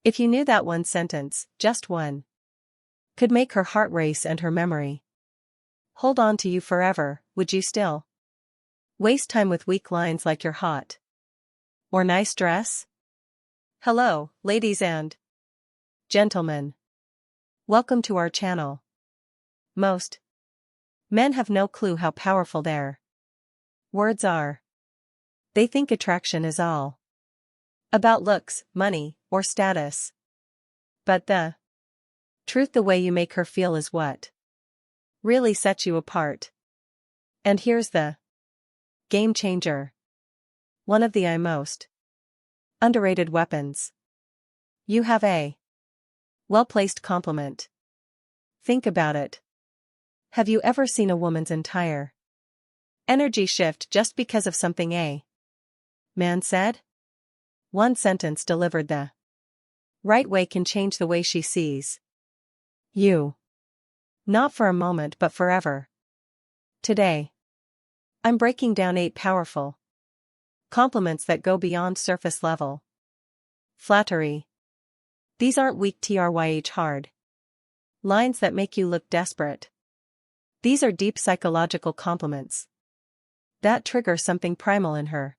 If you knew that one sentence, just one, could make her heart race and her memory hold on to you forever, would you still waste time with weak lines like "you're hot" or "nice dress"? Hello, ladies and gentlemen. Welcome to our channel. Most men have no clue how powerful their words are. They think attraction is all about looks, money, or status. But the truth, the way you make her feel, is what really sets you apart. And here's the game changer. One of the most underrated weapons you have: a well-placed compliment. Think about it. Have you ever seen a woman's entire energy shift just because of something a man said? One sentence delivered the right way can change the way she sees you. Not for a moment but forever. Today, I'm breaking down 8 powerful compliments that go beyond surface level flattery. These aren't weak tryh hard lines that make you look desperate. These are deep psychological compliments that trigger something primal in her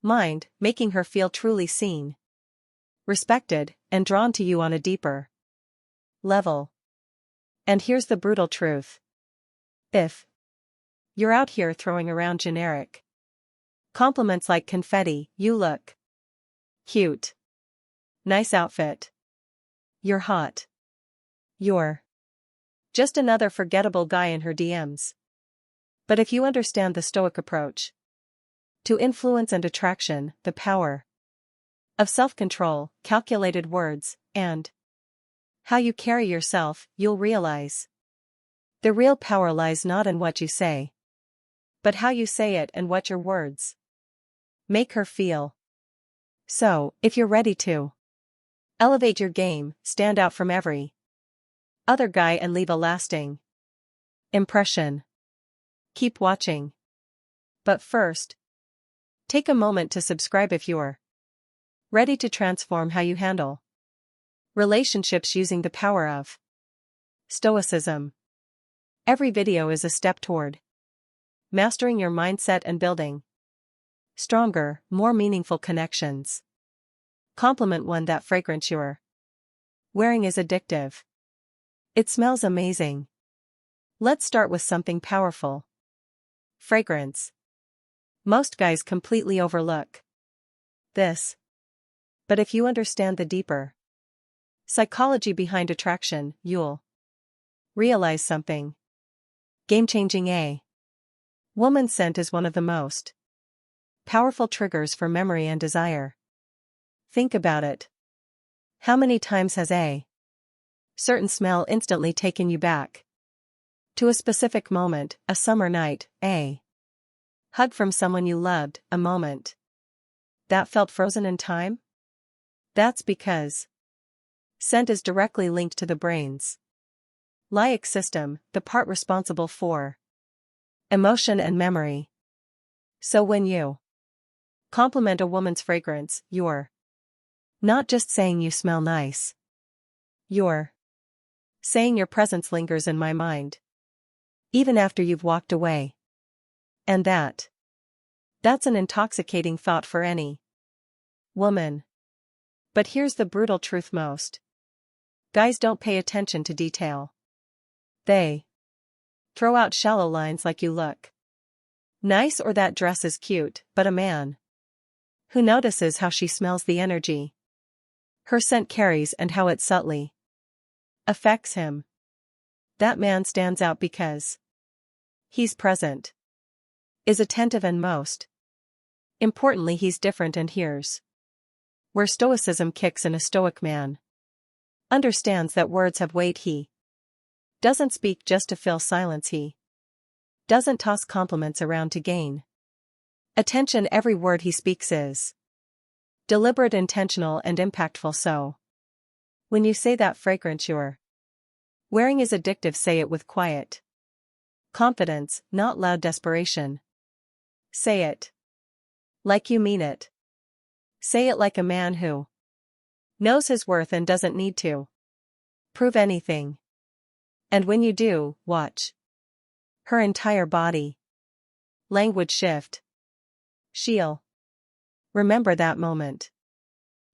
mind, making her feel truly seen, respected, and drawn to you on a deeper level. And here's the brutal truth. If you're out here throwing around generic compliments like confetti, "you look cute," "nice outfit," "you're hot," you're just another forgettable guy in her DMs. But if you understand the Stoic approach to influence and attraction, the power of self-control, calculated words, and how you carry yourself, you'll realize the real power lies not in what you say, but how you say it and what your words make her feel. So, if you're ready to elevate your game, stand out from every other guy, and leave a lasting impression, keep watching. But first, take a moment to subscribe if you're ready to transform how you handle relationships using the power of Stoicism. Every video is a step toward mastering your mindset and building stronger, more meaningful connections. Compliment 1. That fragrance you're wearing is addictive. It smells amazing. Let's start with something powerful. Fragrance. Most guys completely overlook this. But if you understand the deeper psychology behind attraction, you'll realize something game-changing. A woman's scent is one of the most powerful triggers for memory and desire. Think about it. How many times has a certain smell instantly taken you back to a specific moment, a summer night, a hug from someone you loved, a moment that felt frozen in time? That's because scent is directly linked to the brain's limbic system, the part responsible for emotion and memory. So when you compliment a woman's fragrance, you're not just saying "you smell nice." You're saying "your presence lingers in my mind even after you've walked away." And that's an intoxicating thought for any woman. But here's the brutal truth: most guys don't pay attention to detail. They throw out shallow lines like "you look nice" or "that dress is cute," but a man who notices how she smells, the energy her scent carries, and how it subtly affects him, that man stands out because he's present, is attentive, and most importantly, he's different. And here's where Stoicism kicks in. A Stoic man understands that words have weight. He doesn't speak just to fill silence. He doesn't toss compliments around to gain attention. Every word he speaks is deliberate, intentional, and impactful. So when you say that fragrance you're wearing is addictive, say it with quiet confidence, not loud desperation. Say it like you mean it. Say it like a man who Knows his worth and doesn't need to prove anything. And when you do, watch her entire body language shift. She'll remember that moment.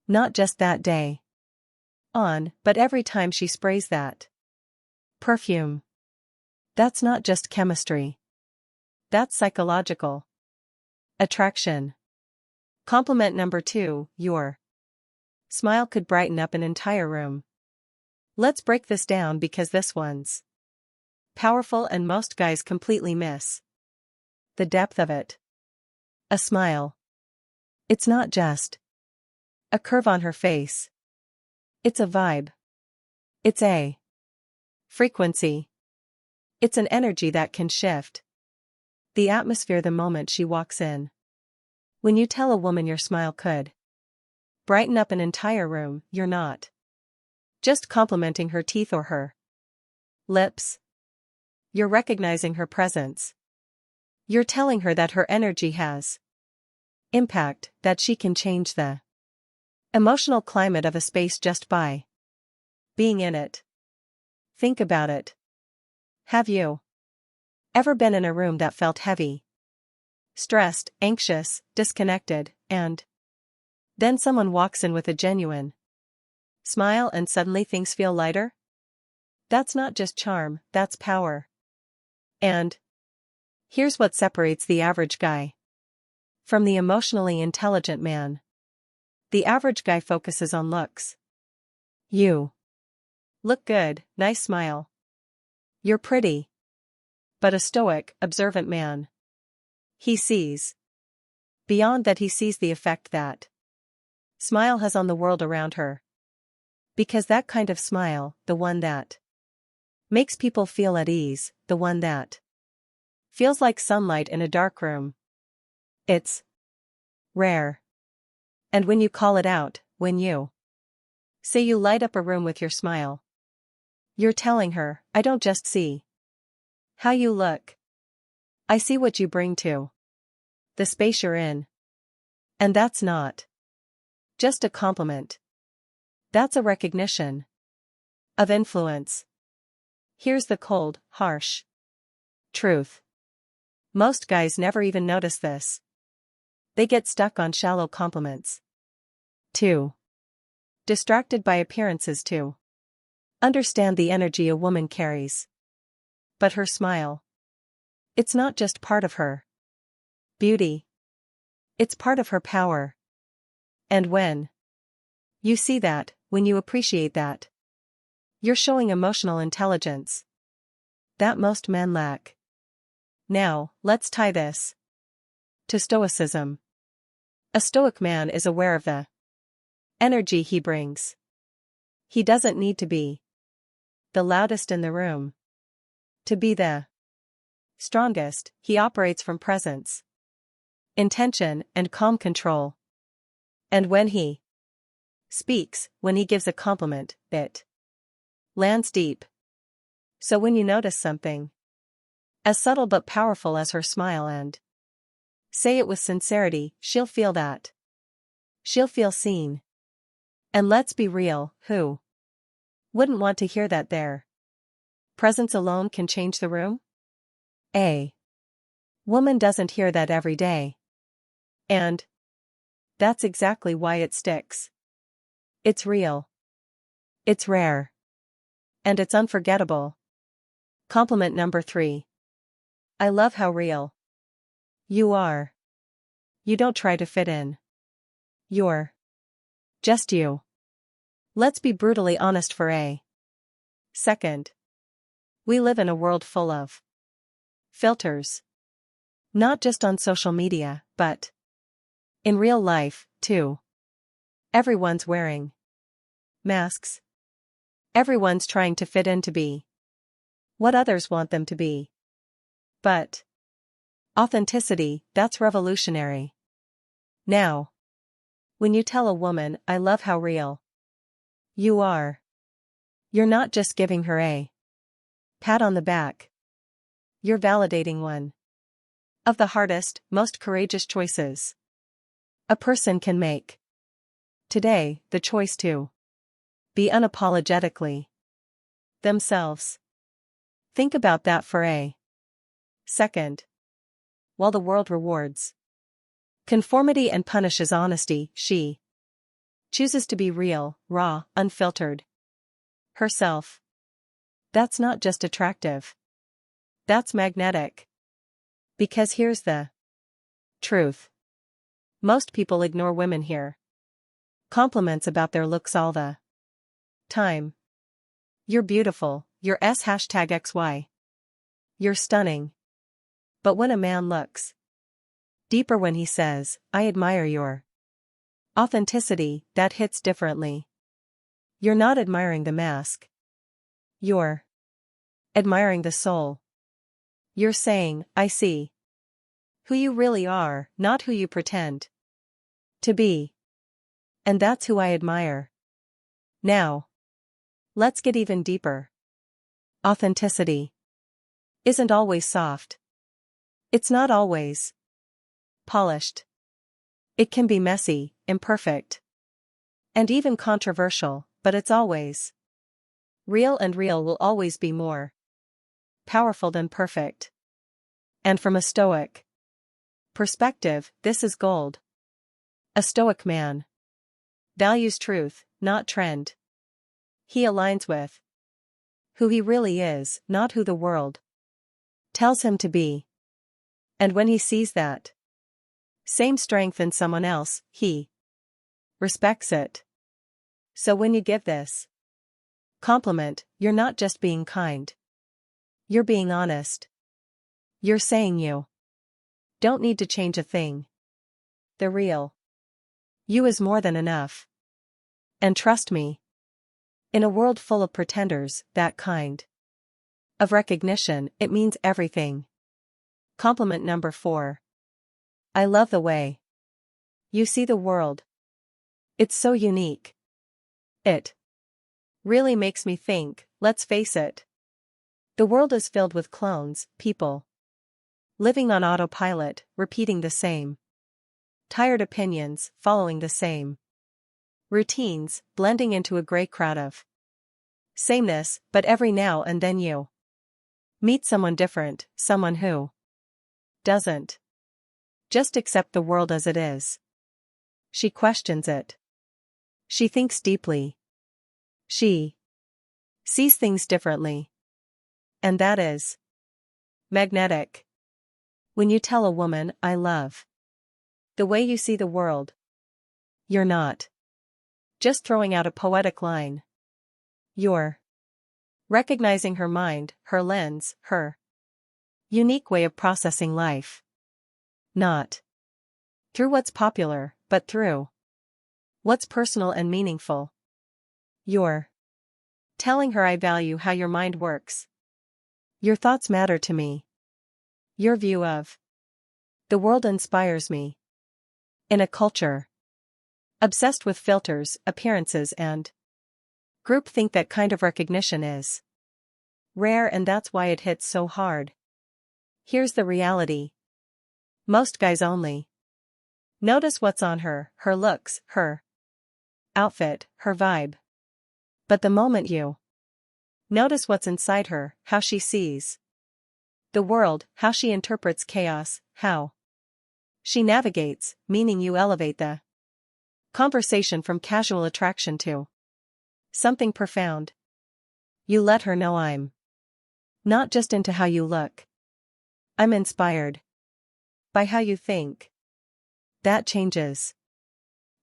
Not just that day on, but every time she sprays that perfume. That's not just chemistry. That's psychological attraction. Compliment number 2, your smile could brighten up an entire room. Let's break this down because this one's powerful and most guys completely miss the depth of it. A smile. It's not just a curve on her face. It's a vibe. It's a frequency. It's an energy that can shift the atmosphere the moment she walks in. When you tell a woman your smile could brighten up an entire room, you're not just complimenting her teeth or her lips. You're recognizing her presence. You're telling her that her energy has impact, that she can change the emotional climate of a space just by being in it. Think about it. Have you ever been in a room that felt heavy, stressed, anxious, disconnected, and then someone walks in with a genuine smile and suddenly things feel lighter? That's not just charm, that's power. And here's what separates the average guy from the emotionally intelligent man. The average guy focuses on looks. You look good, nice smile. You're pretty. But a stoic, observant man, he sees beyond that. He sees the effect that smile has on the world around her. Because that kind of smile, the one that makes people feel at ease, the one that feels like sunlight in a dark room, it's rare. And when you call it out, when you say you light up a room with your smile, you're telling her, I don't just see how you look. I see what you bring to the space you're in. And that's not just a compliment. That's a recognition of influence. Here's the cold, harsh truth. Most guys never even notice this. They get stuck on shallow compliments. Too distracted by appearances to understand the energy a woman carries. But her smile, it's not just part of her beauty. It's part of her power. And when you see that, when you appreciate that, you're showing emotional intelligence that most men lack. Now, let's tie this to Stoicism. A Stoic man is aware of the energy he brings. He doesn't need to be the loudest in the room to be the strongest. He operates from presence, intention, and calm control. And when he speaks, when he gives a compliment, it lands deep. So when you notice something as subtle but powerful as her smile and say it with sincerity, she'll feel that. She'll feel seen. And let's be real, who wouldn't want to hear that? Their presence alone can change the room? A woman doesn't hear that every day. And that's exactly why it sticks. It's real. It's rare. And it's unforgettable. Compliment number 3. I love how real you are. You don't try to fit in. You're just you. Let's be brutally honest for a second. We live in a world full of filters. Not just on social media, but in real life, too. Everyone's wearing masks. Everyone's trying to fit in to be what others want them to be. But authenticity, that's revolutionary. Now, when you tell a woman, I love how real you are, you're not just giving her a pat on the back. You're validating one of the hardest, most courageous choices a person can make. Today, the choice to be unapologetically themselves. Think about that for a second. While the world rewards conformity and punishes honesty, she chooses to be real, raw, unfiltered herself. That's not just attractive. That's magnetic. Because here's the truth. Most people ignore women here. Compliments about their looks all the time. You're beautiful, you're #XY. You're stunning. But when a man looks deeper, when he says, I admire your authenticity, that hits differently. You're not admiring the mask. You're admiring the soul. You're saying, I see who you really are, not who you pretend to be. And that's who I admire. Now, let's get even deeper. Authenticity isn't always soft. It's not always polished. It can be messy, imperfect, and even controversial, but it's always real, and real will always be more powerful than perfect. And from a Stoic perspective, this is gold. A Stoic man values truth, not trend. He aligns with who he really is, not who the world tells him to be. And when he sees that same strength in someone else, he respects it. So when you give this compliment, you're not just being kind. You're being honest. You're saying you don't need to change a thing. The real you is more than enough. And trust me, in a world full of pretenders, that kind of recognition, it means everything. Compliment number 4. I love the way you see the world. It's so unique. It really makes me think. Let's face it. The world is filled with clones, people living on autopilot, repeating the same tired opinions, following the same routines, blending into a gray crowd of sameness. But every now and then you meet someone different, someone who doesn't just accept the world as it is. She questions it. She thinks deeply. She sees things differently. And that is magnetic. When you tell a woman, I love the way you see the world, you're not just throwing out a poetic line. You're recognizing her mind, her lens, her unique way of processing life. Not through what's popular, but through what's personal and meaningful. You're telling her, I value how your mind works. Your thoughts matter to me. Your view of the world inspires me. In a culture obsessed with filters, appearances, and groupthink, that kind of recognition is rare, and that's why it hits so hard. Here's the reality. Most guys only notice what's on her, her looks, her outfit, her vibe. But the moment you notice what's inside her, how she sees the world, how she interprets chaos, how she navigates meaning, you elevate the conversation from casual attraction to something profound. You let her know, I'm not just into how you look. I'm inspired by how you think. That changes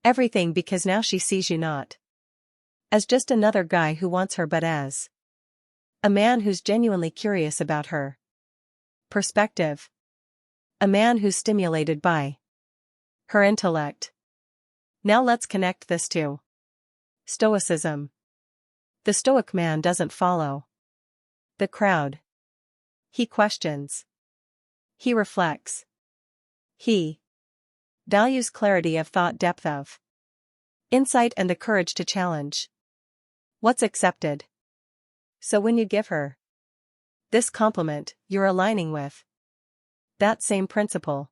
everything, because now she sees you not as just another guy who wants her, but as a man who's genuinely curious about her perspective. A man who's stimulated by her intellect. Now let's connect this to Stoicism. The Stoic man doesn't follow the crowd. He questions. He reflects. He values clarity of thought, depth of insight, and the courage to challenge what's accepted. So when you give her this compliment, you're aligning with that same principle.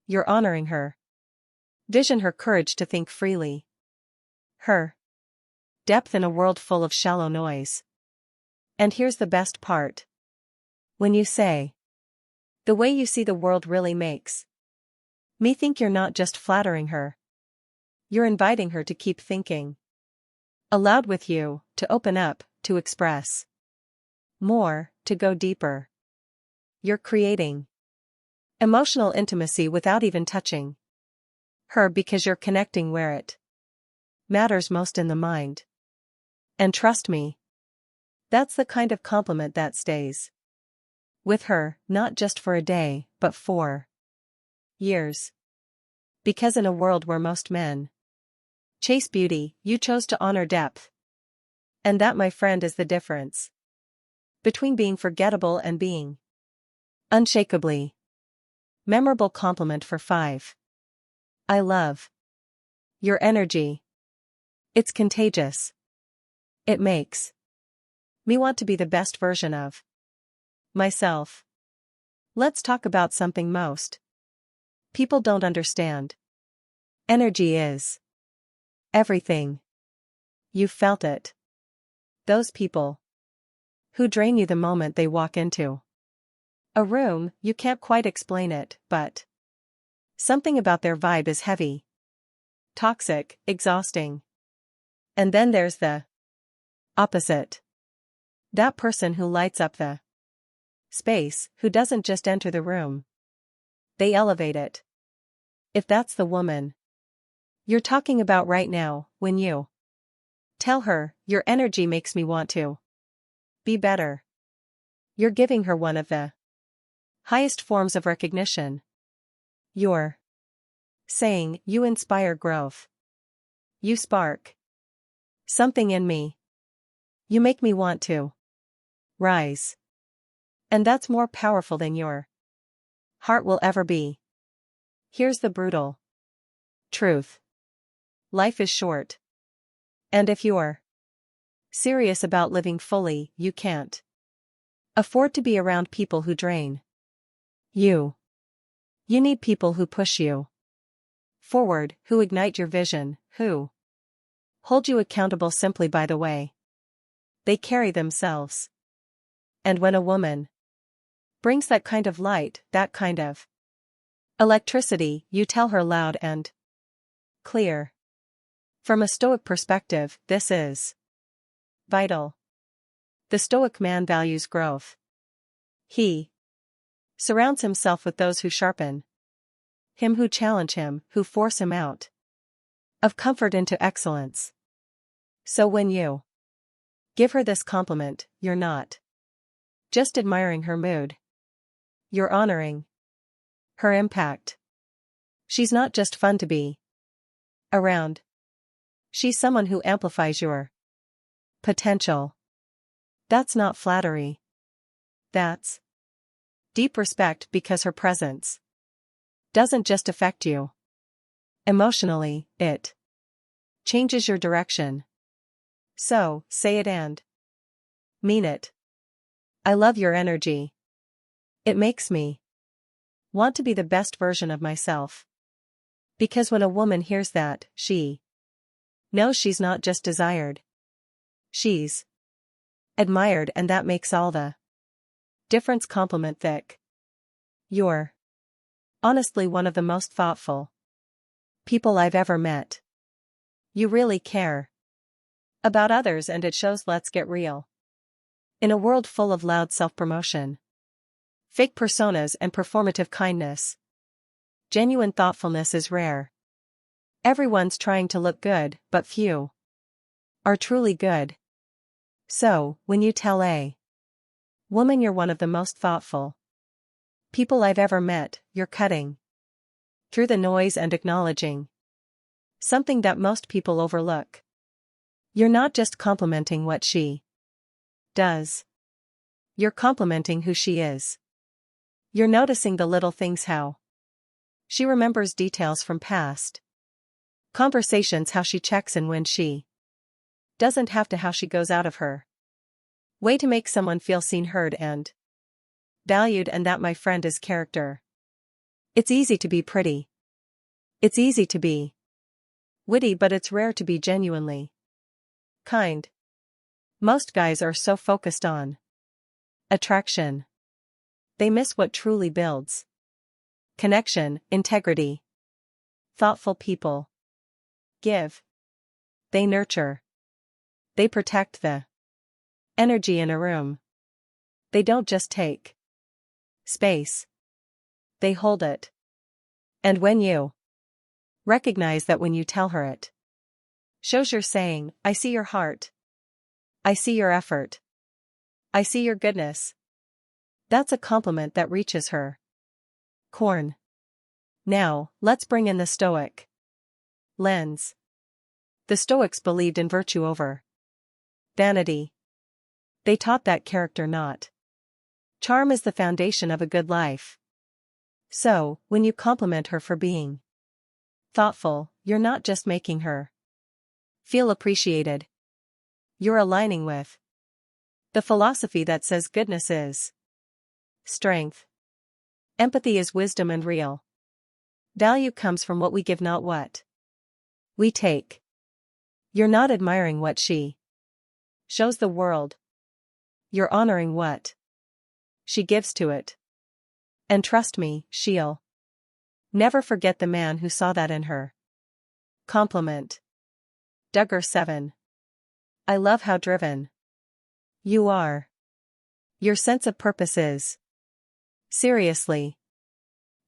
You're honoring her vision, her courage to think freely, her Depth in a world full of shallow noise. And here's the best part. When you say, the way you see the world really makes me think you're not just flattering her. You're inviting her to keep thinking aloud with you, to open up, to express more, to go deeper. You're creating emotional intimacy without even touching her because you're connecting where it matters most in the mind. And trust me, that's the kind of compliment that stays with her, not just for a day, but for years. Because in a world where most men chase beauty, you chose to honor depth. And that, my friend, is the difference between being forgettable and being unshakably memorable. Compliment for 5. I love your energy. It's contagious. It makes me want to be the best version of myself. Let's talk about something most people don't understand. Energy is everything. You've felt it. Those people who drain you the moment they walk into a room, you can't quite explain it, but something about their vibe is heavy, toxic, exhausting. And then there's the opposite. That person who lights up the space, who doesn't just enter the room, they elevate it. If that's the woman you're talking about right now, when you tell her, your energy makes me want to be better, you're giving her one of the highest forms of recognition. You're saying, you inspire growth. You spark something in me. You make me want to rise. And that's more powerful than your heart will ever be. Here's the brutal truth. Life is short. And if you're serious about living fully, you can't afford to be around people who drain you. You need people who push you forward, who ignite your vision, who hold you accountable simply by the way they carry themselves. And when a woman brings that kind of light, that kind of electricity, you tell her loud and clear. From a Stoic perspective, this is vital. The Stoic man values growth. He surrounds himself with those who sharpen him, who challenge him, who force him out of comfort into excellence. So when you give her this compliment, you're not just admiring her mood. You're honoring her impact. She's not just fun to be around. She's someone who amplifies your potential. That's not flattery. That's deep respect, because her presence doesn't just affect you emotionally, it changes your direction. So, say it and mean it. I love your energy. It makes me want to be the best version of myself. Because when a woman hears that, she knows she's not just desired. She's admired, and that makes all the difference. Compliment thick. You're honestly one of the most thoughtful people I've ever met. You really care about others, and it shows. Let's get real. In a world full of loud self-promotion, fake personas, and performative kindness, genuine thoughtfulness is rare. Everyone's trying to look good, but few are truly good. So, when you tell a woman you're one of the most thoughtful people I've ever met, you're cutting through the noise and acknowledging something that most people overlook. You're not just complimenting what she does. You're complimenting who she is. You're noticing the little things, how she remembers details from past conversations, how she checks in when she doesn't have to, how she goes out of her way to make someone feel seen, heard, and valued. And that, my friend, is character. It's easy to be pretty. It's easy to be witty, but it's rare to be genuinely Kind. Most guys are so focused on attraction. They miss what truly builds connection, integrity. Thoughtful people give. They nurture. They protect the energy in a room. They don't just take space. They hold it. And when you recognize that, when you tell her it shows you're saying, I see your heart. I see your effort. I see your goodness. That's a compliment that reaches her core. Now, let's bring in the Stoic lens. The Stoics believed in virtue over vanity. They taught that character, not charm, is the foundation of a good life. So, when you compliment her for being thoughtful, you're not just making her feel appreciated. You're aligning with the philosophy that says goodness is strength. Empathy is wisdom, and real value comes from what we give, not what we take. You're not admiring what she shows the world. You're honoring what she gives to it. And trust me, she'll never forget the man who saw that in her. Compliment. Duggar 7. I love how driven you are. Your sense of purpose is seriously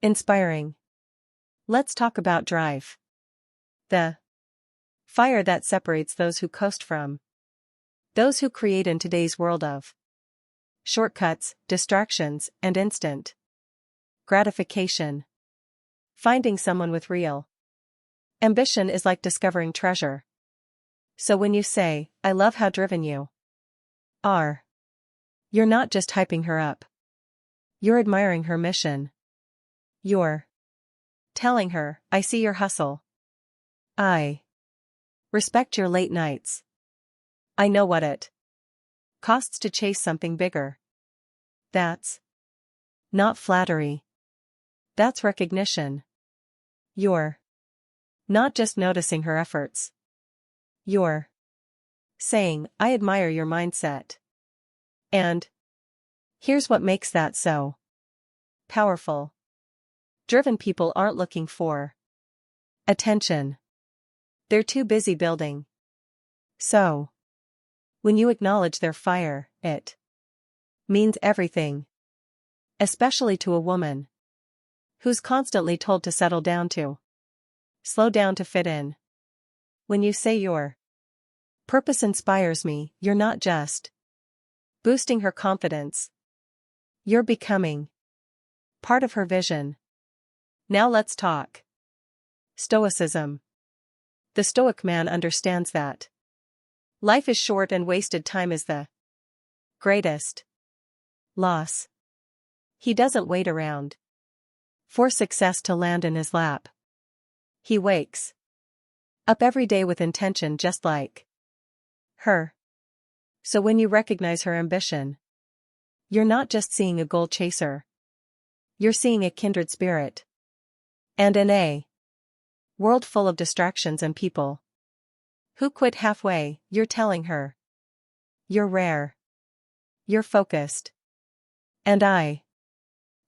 inspiring. Let's talk about drive. The fire that separates those who coast from those who create in today's world of shortcuts, distractions, and instant gratification. Finding someone with real ambition is like discovering treasure. So when you say, I love how driven you are, you're not just hyping her up. You're admiring her mission. You're telling her, I see your hustle. I respect your late nights. I know what it costs to chase something bigger. That's not flattery. That's recognition. You're not just noticing her efforts. You're saying, I admire your mindset. And here's what makes that so powerful. Driven people aren't looking for attention. They're too busy building. So, when you acknowledge their fire, it means everything. Especially to a woman who's constantly told to settle down, to slow down, to fit in. When you say your purpose inspires me, you're not just boosting her confidence. You're becoming part of her vision. Now let's talk Stoicism. The Stoic man understands that life is short and wasted time is the greatest loss. He doesn't wait around for success to land in his lap. He wakes up every day with intention, just like her. So when you recognize her ambition, you're not just seeing a goal chaser. You're seeing a kindred spirit. And in a world full of distractions and people who quit halfway, you're telling her, you're rare. You're focused. And I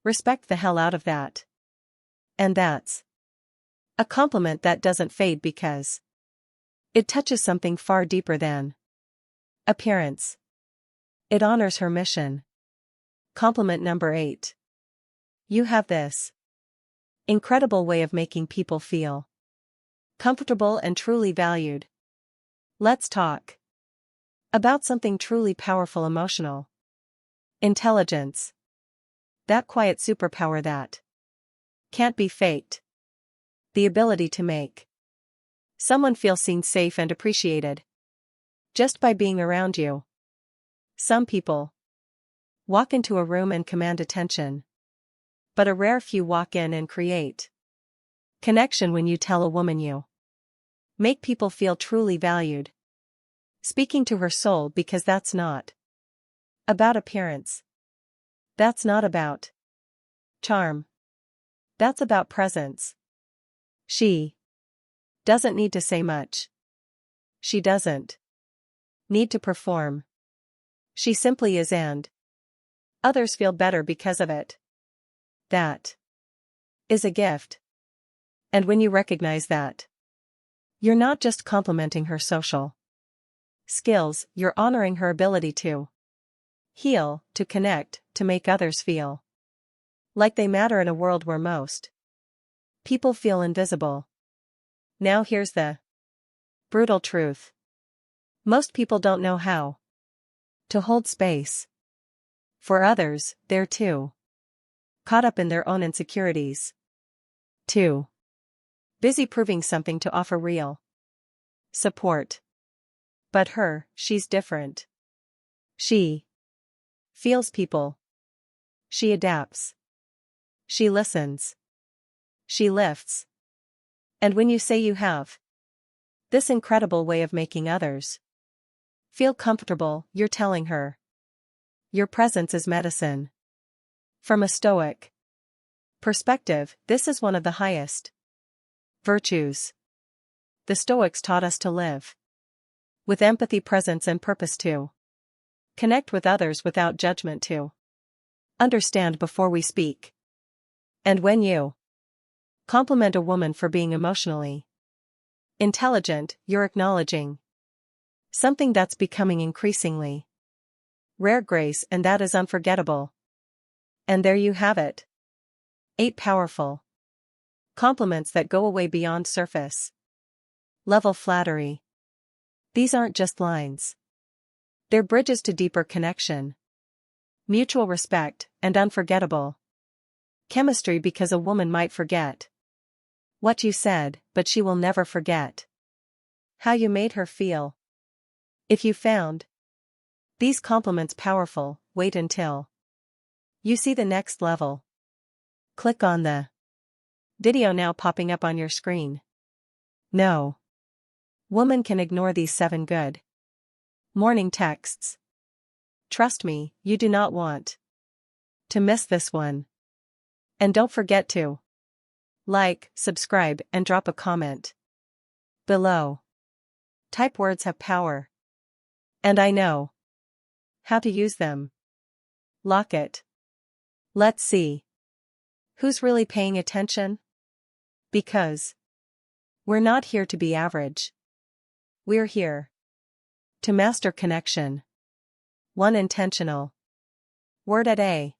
respect the hell out of that. And that's a compliment that doesn't fade because it touches something far deeper than appearance. It honors her mission. Compliment number 8. You have this incredible way of making people feel comfortable and truly valued. Let's talk about something truly powerful: emotional intelligence. That quiet superpower that can't be faked. The ability to make someone feel seen, safe, and appreciated just by being around you. Some people walk into a room and command attention, but a rare few walk in and create connection. When you tell a woman you make people feel truly valued, speaking to her soul, because that's not about appearance. That's not about charm. That's about presence. She doesn't need to say much. She doesn't need to perform. She simply is, and others feel better because of it. That is a gift. And when you recognize that, you're not just complimenting her social skills, you're honoring her ability to heal, to connect, to make others feel like they matter in a world where most people feel invisible. Now here's the brutal truth. Most people don't know how to hold space for others. They're too caught up in their own insecurities, too busy proving something to offer real support. But she's different. She feels people. She adapts. She listens. She lifts. And when you say you have this incredible way of making others feel comfortable, you're telling her your presence is medicine. From a Stoic perspective, this is one of the highest virtues. The Stoics taught us to live with empathy, presence, and purpose, to connect with others without judgment, to understand before we speak. And when you compliment a woman for being emotionally intelligent, you're acknowledging something that's becoming increasingly rare, grace, and that is unforgettable. And there you have it. 8 powerful compliments that go away beyond surface level flattery. These aren't just lines. They're bridges to deeper connection, mutual respect, and unforgettable chemistry, because a woman might forget what you said, but she will never forget how you made her feel. If you found these compliments powerful, wait until you see the next level. Click on the video now popping up on your screen. No woman can ignore these 7 good morning texts. Trust me, you do not want to miss this one. And don't forget to like, subscribe, and drop a comment below. Type words have power. And I know how to use them. Lock it. Let's see who's really paying attention. Because we're not here to be average. We're here to master connection. One intentional word at a